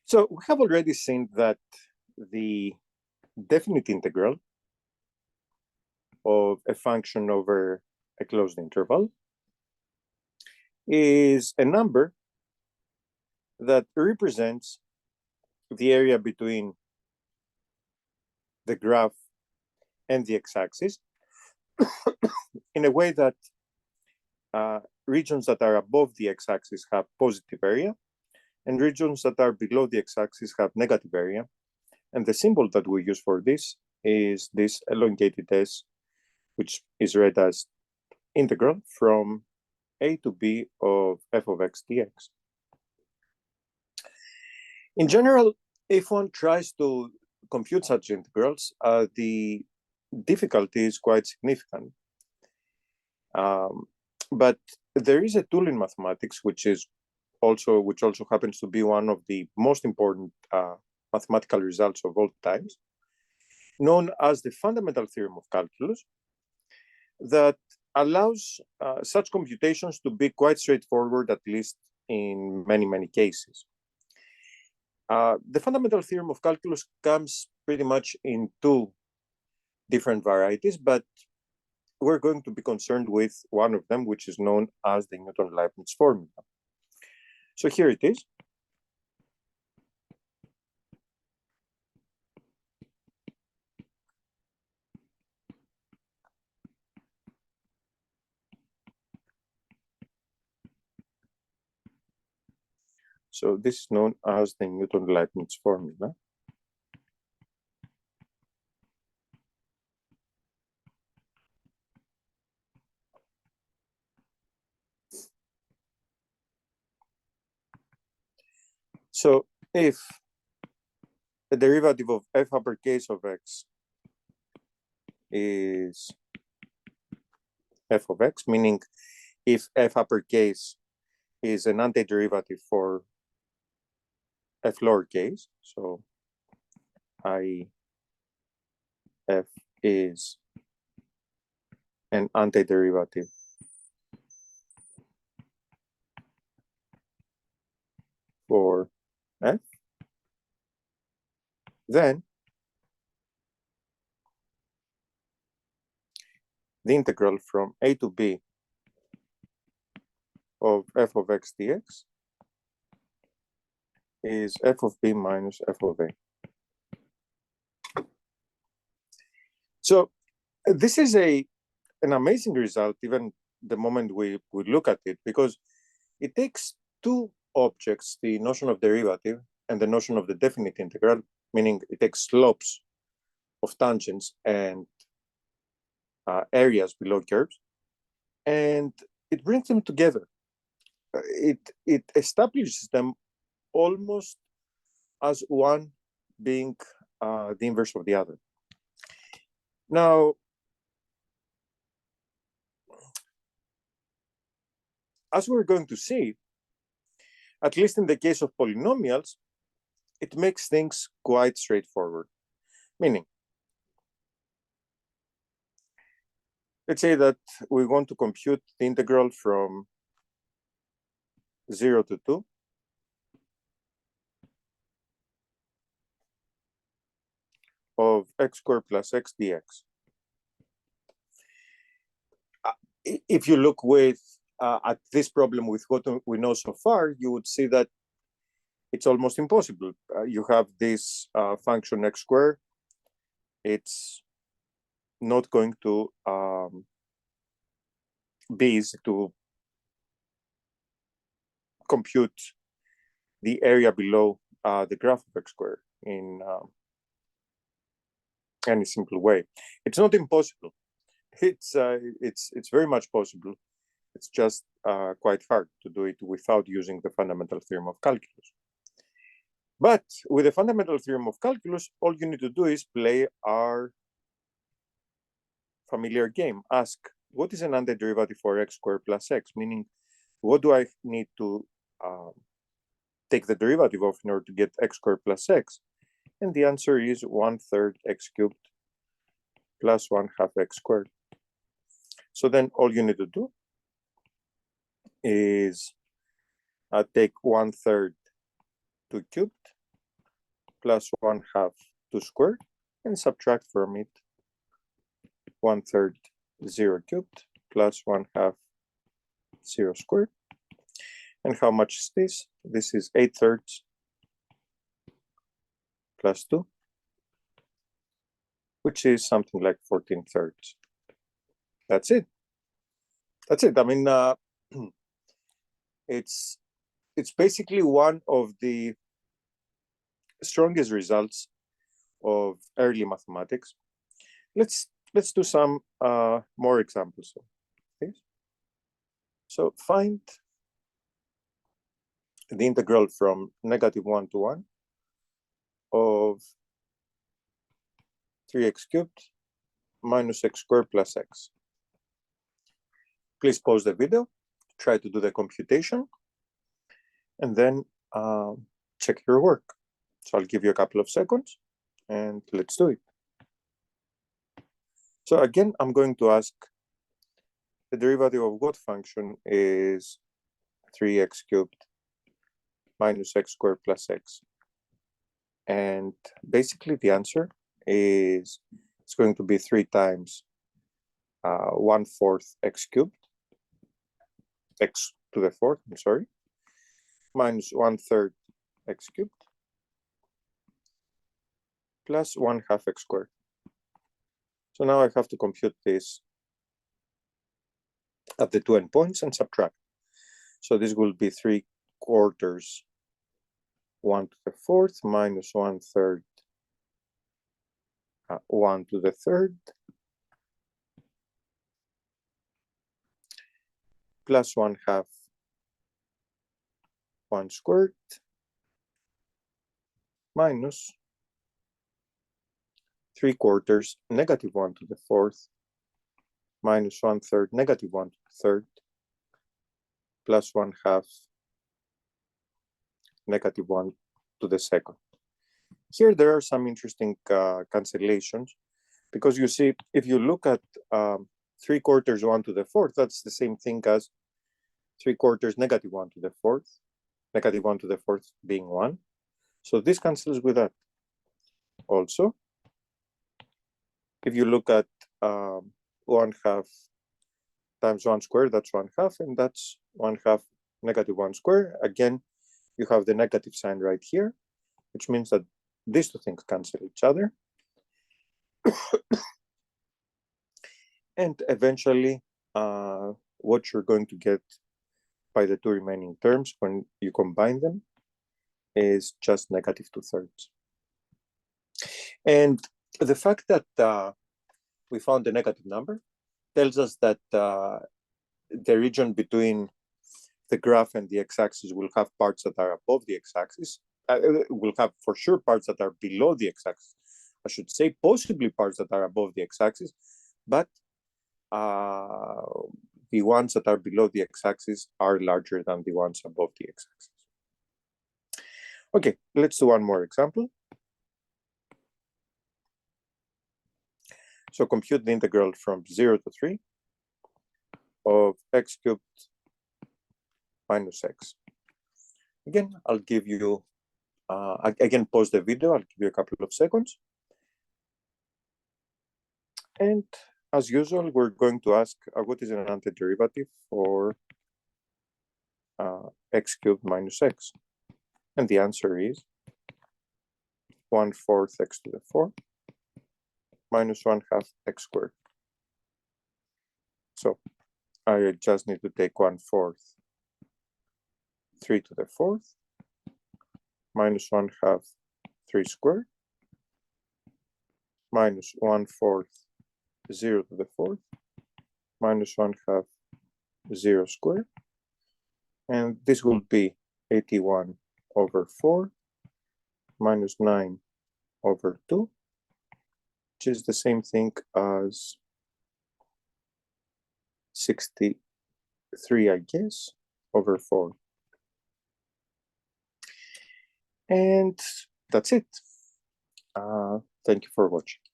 So we have already seen that the definite integral of a function over a closed interval is a number that represents the area between the graph and the x-axis in a way that regions that are above the x-axis have positive area and regions that are below the x-axis have negative area. And the symbol that we use for this is this elongated s, which is read as integral from a to b of f of x dx. In general, if one tries to compute such integrals, the difficulty is quite significant. But there is a tool in mathematics which also happens to be one of the most important mathematical results of all times, known as the Fundamental Theorem of Calculus, that allows such computations to be quite straightforward, at least in many cases. The Fundamental Theorem of Calculus comes pretty much in two different varieties, but we're going to be concerned with one of them, which is known as the Newton-Leibniz formula. So here it is. So this is known as the Newton-Leibniz formula. So if the derivative of f uppercase of x is f of x, meaning if f uppercase is an antiderivative for f lowercase, so I f is an antiderivative for f, then the integral from a to b of f of x dx is f of b minus f of a. So this is an amazing result, even the moment we look at it, because it takes two objects, the notion of derivative and the notion of the definite integral, meaning it takes slopes of tangents and areas below curves, and it brings them together. It establishes them almost as one being the inverse of the other. Now, as we're going to see, at least in the case of polynomials, it makes things quite straightforward. Meaning, let's say that we want to compute the integral from 0 to 2 of x squared plus x dx. If you look at this problem with what we know so far, you would see that it's almost impossible. You have this function x squared. It's not going to be easy to compute the area below the graph of x squared in any simple way. It's not impossible. It's very much possible. It's just quite hard to do it without using the fundamental theorem of calculus. But with the fundamental theorem of calculus, all you need to do is play our familiar game. Ask, what is an antiderivative for x squared plus x? Meaning, what do I need to take the derivative of in order to get x squared plus x? And the answer is 1/3 x cubed plus 1/2 x squared. So then all you need to do is take 1/3 2 cubed plus 1/2 2 squared and subtract from it 1/3 0 cubed plus 1/2 0 squared. And how much is this? This is 8/3 plus 2, which is something like 14/3. That's it. That's it. I mean, it's basically one of the strongest results of early mathematics. Let's do some more examples. Okay. So find the integral from -1 to 1 of 3x cubed minus x squared plus x. Please pause the video, try to do the computation, and then check your work. So I'll give you a couple of seconds, and let's do it. So again, I'm going to ask the derivative of what function is 3x cubed minus x squared plus x. And basically the answer is it's going to be 3 times 1/4 x cubed, x to the 4th, I'm sorry, minus 1/3 x cubed plus 1/2 x squared. So now I have to compute this at the 2 endpoints and subtract. So this will be 3/4 1 to the 4th minus 1/3 1 to the 3rd plus 1/2 1 squared minus 3/4 -1 to the 4th minus 1/3 -1 to the 3rd plus 1/2 -1 to the 2nd. Here there are some interesting cancellations, because you see, if you look at 3/4 1 to the 4th, that's the same thing as 3/4 -1 to the 4th, -1 to the 4th being 1. So this cancels with that. Also, if you look at 1/2 times 1 squared, that's 1/2, and that's 1/2 -1 squared. Again, you have the negative sign right here, which means that these two things cancel each other. And eventually, what you're going to get by the 2 remaining terms when you combine them is just -2/3. And the fact that we found a negative number tells us that the region between the graph and the x-axis will have parts that are above the x-axis. Will have for sure parts that are below the x-axis. I should say possibly parts that are above the x-axis, but the ones that are below the x-axis are larger than the ones above the x-axis. Okay, let's do one more example. So compute the integral from 0 to 3 of x cubed minus x. Again, I'll give you, again, pause the video. I'll give you a couple of seconds. And as usual, we're going to ask what is an antiderivative for x cubed minus x. And the answer is 1/4 x to the 4 minus 1/2 x squared. So I just need to take 1/4 3 to the 4th minus 1/2 3 squared minus 1/4 0 to the 4th minus 1/2 0 squared. And this will be 81 over 4 minus 9 over 2, which is the same thing as 63, I guess, over 4. And that's it. Thank you for watching.